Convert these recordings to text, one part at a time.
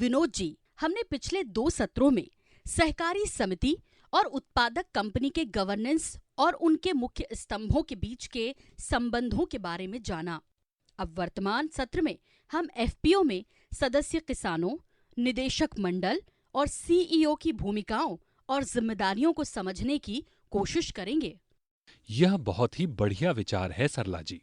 विनोद जी, हमने पिछले 2 सत्रों में सहकारी समिति और उत्पादक कंपनी के गवर्नेंस और उनके मुख्य स्तंभों के बीच के संबंधों के बारे में जाना। अब वर्तमान सत्र में हम एफपीओ में सदस्य किसानों, निदेशक मंडल और सीईओ की भूमिकाओं और जिम्मेदारियों को समझने की कोशिश करेंगे। यह बहुत ही बढ़िया विचार है सरला जी।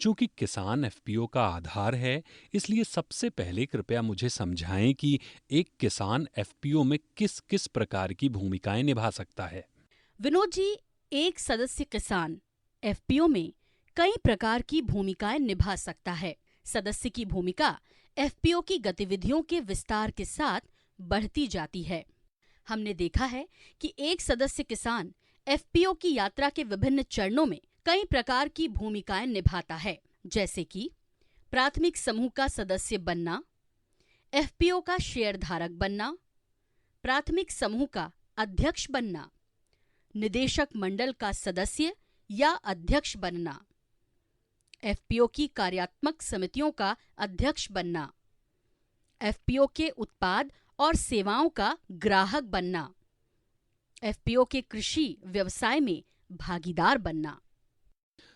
चूंकि किसान एफपीओ का आधार है, इसलिए सबसे पहले कृपया मुझे समझाएं कि एक किसान एफपीओ में किस किस प्रकार की भूमिकाएं निभा सकता है। विनोद जी, एक सदस्य किसान एफपीओ में कई प्रकार की भूमिकाएं निभा सकता है। सदस्य की भूमिका एफपीओ की गतिविधियों के विस्तार के साथ बढ़ती जाती है। हमने देखा है कि एक सदस्य किसान एफपीओ की यात्रा के विभिन्न चरणों में कई प्रकार की भूमिकाएं निभाता है, जैसे कि प्राथमिक समूह का सदस्य बनना, एफपीओ का शेयरधारक बनना, प्राथमिक समूह का अध्यक्ष बनना, निदेशक मंडल का सदस्य या अध्यक्ष बनना, एफपीओ की कार्यात्मक समितियों का अध्यक्ष बनना, एफपीओ के उत्पाद और सेवाओं का ग्राहक बनना, एफपीओ के कृषि व्यवसाय में भागीदार बनना।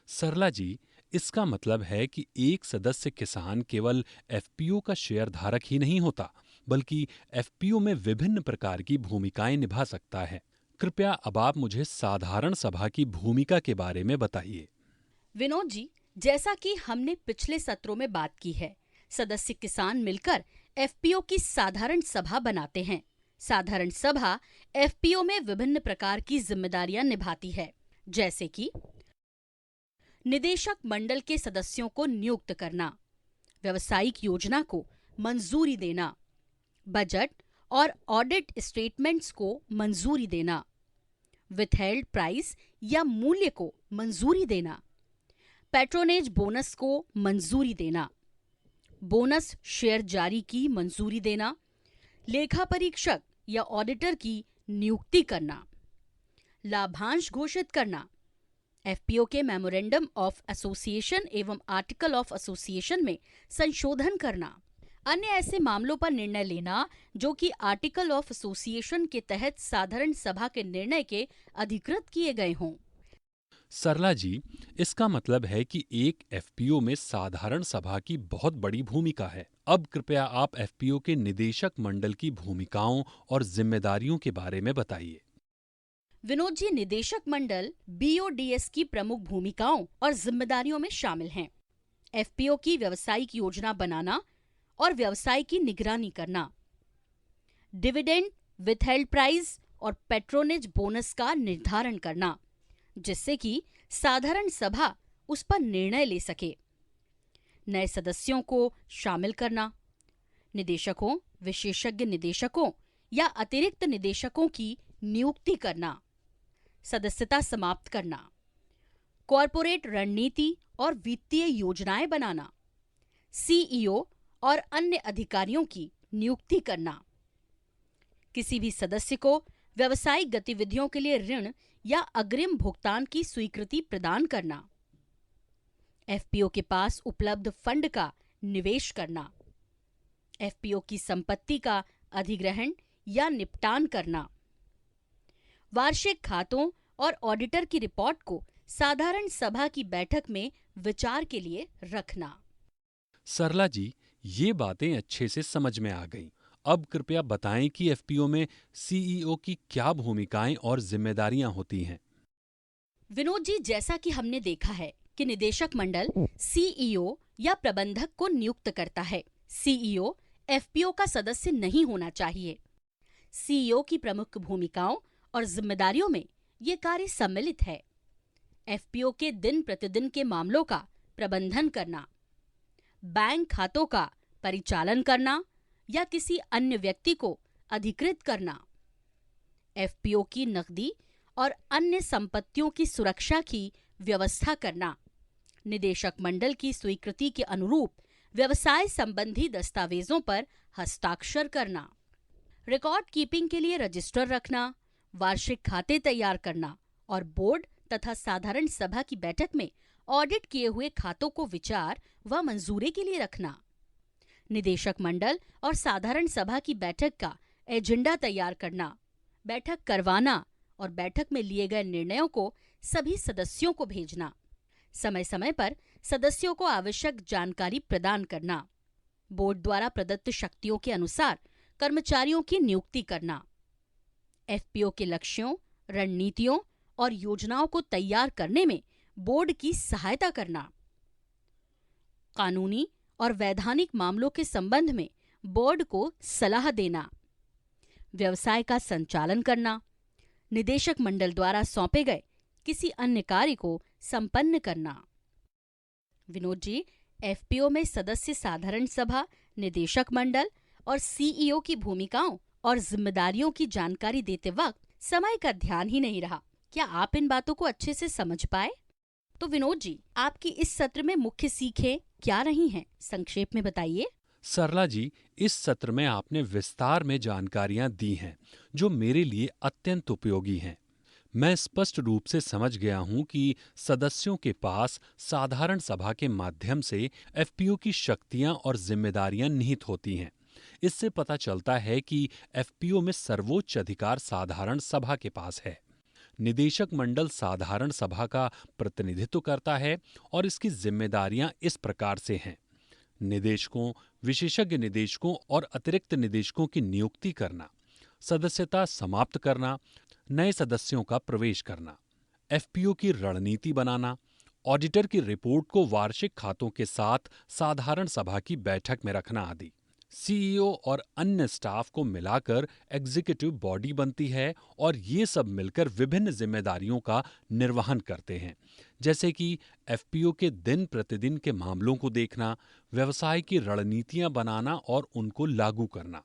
सरला जी, इसका मतलब है कि एक सदस्य किसान केवल एफपीओ का शेयरधारक ही नहीं होता, बल्कि एफपीओ में विभिन्न प्रकार की भूमिकाएं निभा सकता है। कृपया अब आप मुझे साधारण सभा की भूमिका के बारे में बताइए। विनोद जी, जैसा कि हमने पिछले सत्रों में बात की है, सदस्य किसान मिलकर एफपीओ की साधारण सभा बनाते हैं। साधारण सभा एफपीओ में विभिन्न प्रकार की जिम्मेदारियां निभाती है, जैसे कि निदेशक मंडल के सदस्यों को नियुक्त करना, व्यवसायिक योजना को मंजूरी देना, बजट और ऑडिट स्टेटमेंट्स को मंजूरी देना, विथहेल्ड प्राइस या मूल्य को मंजूरी देना, पैट्रोनेज बोनस को मंजूरी देना, बोनस शेयर जारी की मंजूरी देना, लेखा परीक्षक या ऑडिटर की नियुक्ति करना, लाभांश घोषित करना, एफपीओ के मेमोरेंडम ऑफ एसोसिएशन एवं आर्टिकल ऑफ एसोसिएशन में संशोधन करना, अन्य ऐसे मामलों पर निर्णय लेना जो कि आर्टिकल ऑफ एसोसिएशन के तहत साधारण सभा के निर्णय के अधिकृत किए गए हों। सरला जी, इसका मतलब है कि एक एफपीओ में साधारण सभा की बहुत बड़ी भूमिका है। अब कृपया आप एफपीओ के निदेशक मंडल की भूमिकाओं और जिम्मेदारियों के बारे में बताइए। विनोद जी, निदेशक मंडल बीओडीएस की प्रमुख भूमिकाओं और जिम्मेदारियों में शामिल हैं। एफपीओ की व्यावसायिक योजना बनाना और व्यवसाय की निगरानी करना, डिविडेंड, विथहेल्ड प्राइस और पैट्रोनेज बोनस का निर्धारण करना, जिससे कि साधारण सभा उस पर निर्णय ले सके, नए सदस्यों को शामिल करना, निदेशकों, विशेषज्ञ निदेशकों या अतिरिक्त निदेशकों की नियुक्ति करना, सदस्यता समाप्त करना, कॉरपोरेट रणनीति और वित्तीय योजनाएं बनाना, सीईओ और अन्य अधिकारियों की नियुक्ति करना, किसी भी सदस्य को व्यावसायिक गतिविधियों के लिए ऋण या अग्रिम भुगतान की स्वीकृति प्रदान करना, एफपीओ के पास उपलब्ध फंड का निवेश करना, एफपीओ की संपत्ति का अधिग्रहण या निपटान करना, वार्षिक खातों और ऑडिटर की रिपोर्ट को साधारण सभा की बैठक में विचार के लिए रखना। सरला जी, ये बातें अच्छे से समझ में आ गईं। अब कृपया बताएं कि एफपीओ में सीईओ की क्या भूमिकाएं और जिम्मेदारियां होती हैं। विनोद जी, जैसा कि हमने देखा है कि निदेशक मंडल सीईओ या प्रबंधक को नियुक्त करता है। सीईओ एफपीओ का सदस्य नहीं होना चाहिए। सीईओ की प्रमुख भूमिकाओं और जिम्मेदारियों में ये कार्य सम्मिलित है: एफपीओ के दिन प्रतिदिन के मामलों का प्रबंधन करना, बैंक खातों का परिचालन करना या किसी अन्य व्यक्ति को अधिकृत करना, एफपीओ की नकदी और अन्य संपत्तियों की सुरक्षा की व्यवस्था करना, निदेशक मंडल की स्वीकृति के अनुरूप व्यवसाय संबंधी दस्तावेजों पर हस्ताक्षर करना, रिकॉर्ड कीपिंग के लिए रजिस्टर रखना, वार्षिक खाते तैयार करना और बोर्ड तथा साधारण सभा की बैठक में ऑडिट किए हुए खातों को विचार व मंजूरी के लिए रखना, निदेशक मंडल और साधारण सभा की बैठक का एजेंडा तैयार करना, बैठक करवाना और बैठक में लिए गए निर्णयों को सभी सदस्यों को भेजना, समय समय पर सदस्यों को आवश्यक जानकारी प्रदान करना, बोर्ड द्वारा प्रदत्त शक्तियों के अनुसार कर्मचारियों की नियुक्ति करना, एफपीओ के लक्ष्यों, रणनीतियों और योजनाओं को तैयार करने में बोर्ड की सहायता करना, कानूनी और वैधानिक मामलों के संबंध में बोर्ड को सलाह देना, व्यवसाय का संचालन करना, निदेशक मंडल द्वारा सौंपे गए किसी अन्य कार्य को संपन्न करना। विनोद जी, एफपीओ में सदस्य साधारण सभा, निदेशक मंडल और सीईओ की भूमिकाओं और जिम्मेदारियों की जानकारी देते वक्त समय का ध्यान ही नहीं रहा। क्या आप इन बातों को अच्छे से समझ पाए? तो विनोद जी, आपकी इस सत्र में मुख्य सीखें क्या रही हैं? संक्षेप में बताइए। सरला जी, इस सत्र में आपने विस्तार में जानकारियां दी हैं जो मेरे लिए अत्यंत उपयोगी हैं। मैं स्पष्ट रूप से समझ गया हूं कि सदस्यों के पास साधारण सभा के माध्यम से एफपीओ की शक्तियां और जिम्मेदारियां निहित होती हैं। इससे पता चलता है कि एफपीओ में सर्वोच्च अधिकार साधारण सभा के पास है। निदेशक मंडल साधारण सभा का प्रतिनिधित्व करता है और इसकी जिम्मेदारियां इस प्रकार से हैं: निदेशकों, विशेषज्ञ निदेशकों और अतिरिक्त निदेशकों की नियुक्ति करना, सदस्यता समाप्त करना, नए सदस्यों का प्रवेश करना, एफपीओ की रणनीति बनाना, ऑडिटर की रिपोर्ट को वार्षिक खातों के साथ साधारण सभा की बैठक में रखना आदि। सीईओ और अन्य स्टाफ को मिलाकर एग्जीक्यूटिव बॉडी बनती है और ये सब मिलकर विभिन्न जिम्मेदारियों का निर्वहन करते हैं, जैसे कि एफपीओ के दिन प्रतिदिन के मामलों को देखना, व्यवसाय की रणनीतियां बनाना और उनको लागू करना।